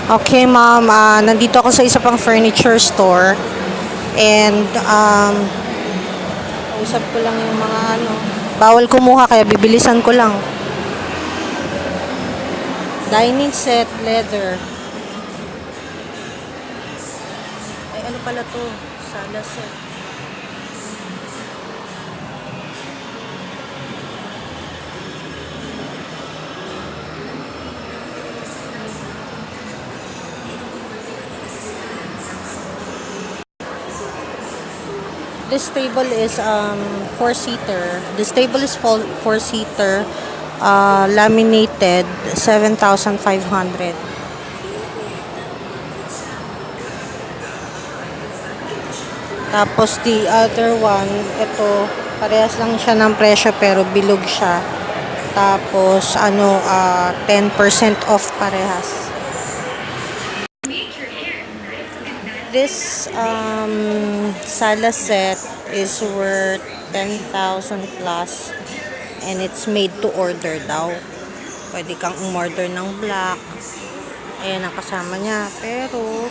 Okay, ma'am. Nandito ako sa isa pang furniture store. And, usap ko lang yung mga ano. Bawal kumuha, kaya bibilisan ko lang. Dining set, leather. Ay, ano pala to? Sala set. This table is four-seater. This table is four-seater, laminated, 7,500. Tapos the other one, ito, parehas lang siya ng presyo pero bilog siya. Tapos 10% off parehas. This sala set is worth 10,000 plus and it's made to order daw. Pwede kang umorder ng black. Ayan ang kasama niya. Pero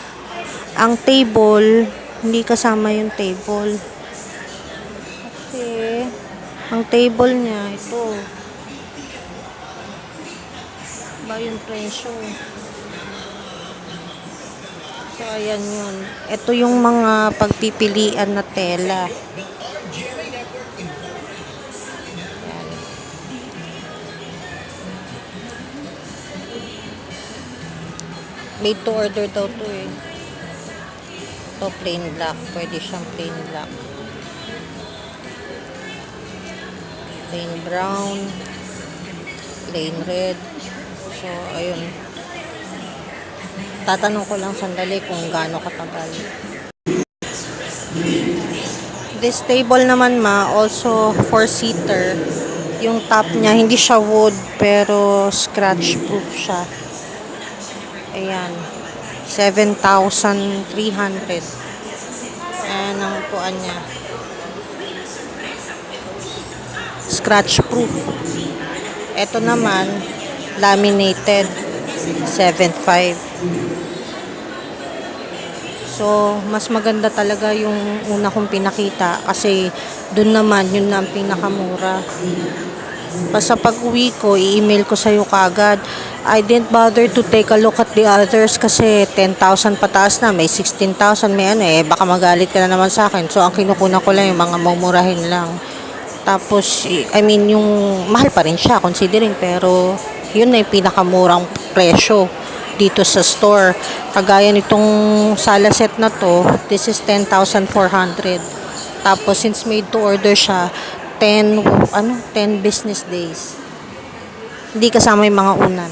ang table, hindi kasama yung table. Kasi ang table niya, ito. Ba yung presyo? So, ayan yun. Ito yung mga pagpipilian na tela. Ayan. Made to order daw to eh. Ito plain black. Pwede siyang plain black. Plain brown. Plain red. So, ayun. Tatanong ko lang sandali kung gaano katagal. This table naman also four-seater. Yung top niya, hindi siya wood, pero scratch-proof siya. Ayan. 7,300. Ayan ang upuan niya. Scratch-proof. Ito naman, laminated. 7,500. So, mas maganda talaga yung una kong pinakita kasi dun naman, yun na ang pinakamura. Basta pag uwi ko, i-email ko sa'yo kagad. I didn't bother to take a look at the others kasi 10,000 pataas na, may 16,000, may baka magalit ka na naman sa akin. So, ang kinukunan ko lang yung mga mumurahin lang. Tapos, yung mahal pa rin siya, considering, pero yun na yung pinakamurang presyo dito sa store. Kagaya nitong sala set na to, this is 10,400. Tapos since made to order siya, 10 business days. Hindi kasama yung mga unan.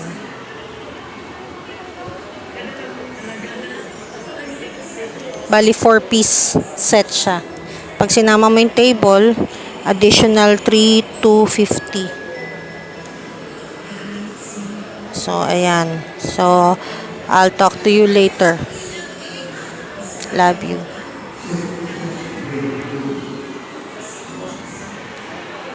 Bali 4-piece set siya. Pag sinama mo yung table, additional 3,250. So, ayan. So, I'll talk to you later. Love you.